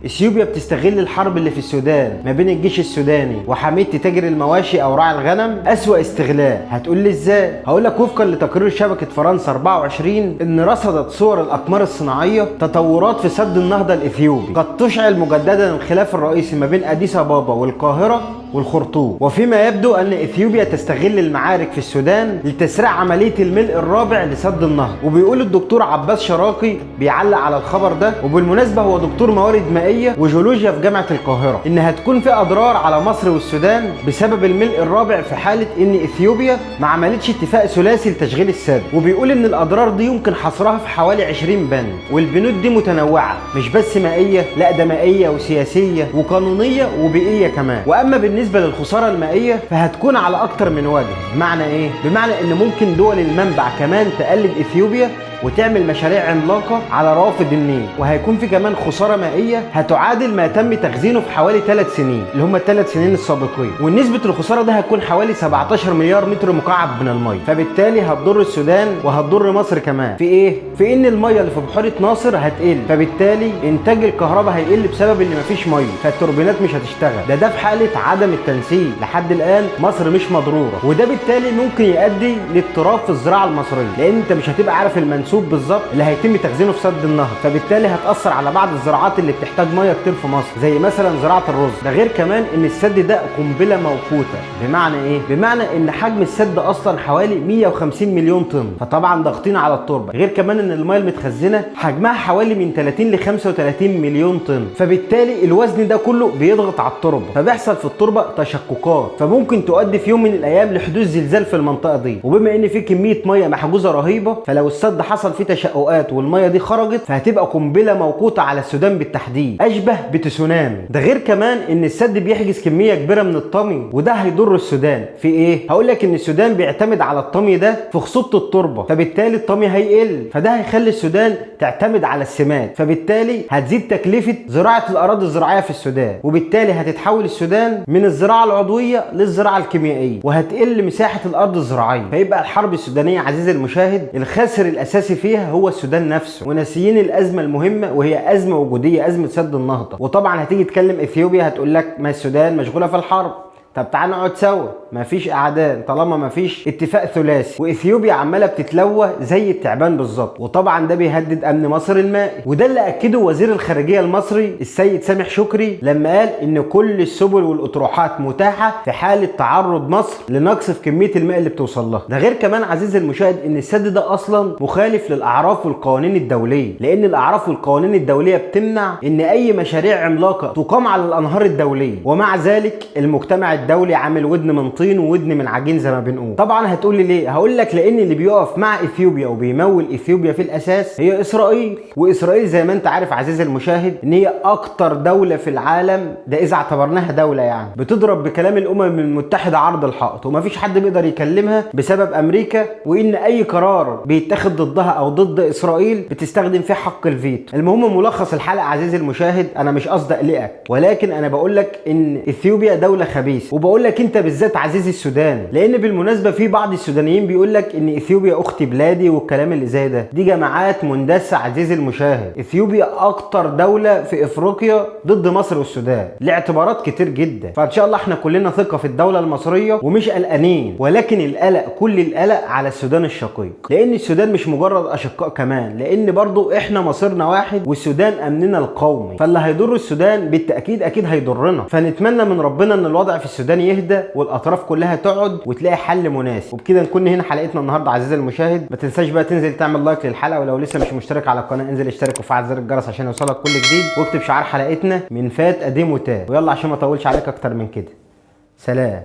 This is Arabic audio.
اثيوبيا بتستغل الحرب اللي في السودان ما بين الجيش السوداني وحمية تاجر المواشي او راعي الغنم اسوأ استغلال. هتقول لي ازاي؟ هقول لك وفقا لتقرير شبكة فرنسا 24 ان رصدت صور الاقمار الصناعية تطورات في سد النهضة الاثيوبي قد تشعل مجددا الخلاف الرئيسي ما بين اديس ابابا والقاهرة والخرطوم، وفيما يبدو ان اثيوبيا تستغل المعارك في السودان لتسريع عمليه الملء الرابع لسد النهضه. وبيقول الدكتور عباس شراقي بيعلق على الخبر ده، وبالمناسبه هو دكتور موارد مائيه وجيولوجيا في جامعه القاهره، ان هتكون في اضرار على مصر والسودان بسبب الملء الرابع في حاله ان اثيوبيا ما عملتش اتفاق ثلاثي لتشغيل السد. وبيقول ان الاضرار دي يمكن حصرها في حوالي 20 بند، والبنود دي متنوعه مش بس مائيه، لا ده مائيه وسياسيه وقانونيه وبيئيه كمان. واما بالنسبه للخساره المائيه فهتكون على اكتر من وجه. بمعنى ايه؟ بمعنى ان ممكن دول المنبع كمان تقلد اثيوبيا وتعمل مشاريع عملاقه على روافد النيل، وهيكون في كمان خساره مائيه هتعادل ما تم تخزينه في حوالي 3 سنين اللي هم ال3 سنين السابقين، ونسبه الخساره ده هتكون حوالي 17 مليار متر مكعب من الميه، فبالتالي هتضر السودان وهتضر مصر كمان. في ايه؟ في ان الميه اللي في بحيره ناصر هتقل، فبالتالي انتاج الكهرباء هيقل بسبب ان مفيش ميه، فالتوربينات مش هتشتغل. ده في حاله عدم التنسيق. لحد الان مصر مش مضروره، وده بالتالي ممكن يؤدي لاضطراب في الزراعه المصريه، لان انت مش هتبقى عارف المنسوب بالظبط اللي هيتم تخزينه في سد النهضه، فبالتالي هتاثر على بعض الزراعات اللي بتحتاج ميه كتير في مصر زي مثلا زراعه الرز. ده غير كمان ان السد ده قنبله موقوته. بمعنى ايه؟ بمعنى ان حجم السد اصلا حوالي 150 مليون طن، فطبعا ضاغطين على التربه. غير كمان ان الميه المتخزنه حجمها حوالي من 30 ل 35 مليون طن، فبالتالي الوزن ده كله بيضغط على التربه، فبيحصل في التربه تشققات، فممكن تؤدي في يوم من الايام لحدوث زلزال في المنطقه دي. وبما ان في كميه ميه محجوزه رهيبه، فلو السد حصل فيه تشققات والميه دي خرجت فهتبقى قنبله موقوته على السودان بالتحديد، اشبه بتسونامي. ده غير كمان ان السد بيحجز كميه كبيره من الطمي، وده هيضر السودان. في ايه؟ هقول لك ان السودان بيعتمد على الطمي ده في خصوبه التربه، فبالتالي الطمي هيقل، فده هيخلي السودان تعتمد على السماد، فبالتالي هتزيد تكلفه زراعه الاراضي الزراعيه في السودان، وبالتالي هتتحول السودان من الزراعه العضويه للزراعه الكيميائيه، وهتقل مساحه الارض الزراعيه. فيبقى الحرب السودانيه عزيزي المشاهد الخاسر الاساسي فيها هو السودان نفسه، وناسيين الازمه المهمه وهي ازمه وجوديه، ازمه سد النهضه. وطبعا هتيجي تكلم اثيوبيا هتقول لك ما السودان مشغوله في الحرب. طب تعال نقعد سوا، مفيش اعداء طالما مفيش اتفاق ثلاثي، واثيوبيا عماله بتتلوى زي التعبان بالظبط، وطبعا ده بيهدد امن مصر المائي. وده اللي اكده وزير الخارجيه المصري السيد سامح شكري لما قال ان كل السبل والاطروحات متاحه في حاله تعرض مصر لنقص في كميه الماء اللي بتوصل لها. ده غير كمان عزيزي المشاهد ان السد ده اصلا مخالف للاعراف والقوانين الدوليه، لان الاعراف والقوانين الدوليه بتمنع ان اي مشاريع عملاقه تقام على الانهار الدوليه، ومع ذلك المجتمع الدولي عامل ودن من طين وودن من عجين زي ما بنقول. طبعا هتقول لي ليه؟ هقول لك لان اللي بيقف مع اثيوبيا وبيمول اثيوبيا في الاساس هي اسرائيل. واسرائيل زي ما انت عارف عزيزي المشاهد ان هي اكتر دوله في العالم، ده اذا اعتبرناها دوله يعني، بتضرب بكلام الامم المتحده عرض الحائط، ومفيش حد بيقدر يكلمها بسبب امريكا، وان اي قرار بيتاخد ضدها او ضد اسرائيل بتستخدم فيه حق الفيتو. المهم ملخص الحلقه عزيزي المشاهد، انا مش قصدي اقلقك، ولكن انا بقول لك ان اثيوبيا دوله خبيثه، وبقول لك انت بالذات عزيزي السودان، لان بالمناسبه في بعض السودانيين بيقول لك ان اثيوبيا اخت بلادي والكلام اللي زي ده، دي جماعات مندسه عزيزي المشاهد. اثيوبيا اكتر دوله في افريقيا ضد مصر والسودان لاعتبارات كتير جدا، فان شاء الله احنا كلنا ثقه في الدوله المصريه ومش قلقانين، ولكن القلق كل القلق على السودان الشقيق، لان السودان مش مجرد اشقاء كمان، لان برضو احنا مصيرنا واحد والسودان امننا القومي، فاللي هيضر السودان بالتاكيد اكيد هيضرنا. فنتمنى من ربنا ان الوضع في السودان يهدى والاطراف كلها تقعد وتلاقي حل مناسب. وبكده نكون هنا حلقتنا النهارده عزيزي المشاهد. ما تنساش بقى تنزل تعمل لايك للحلقه، ولو لسه مش مشترك على القناه انزل اشترك وفعل زر الجرس عشان يوصلك كل جديد، واكتب شعار حلقتنا من فات قديم وتاب. ويلا عشان ما اطولش عليك اكتر من كده، سلام.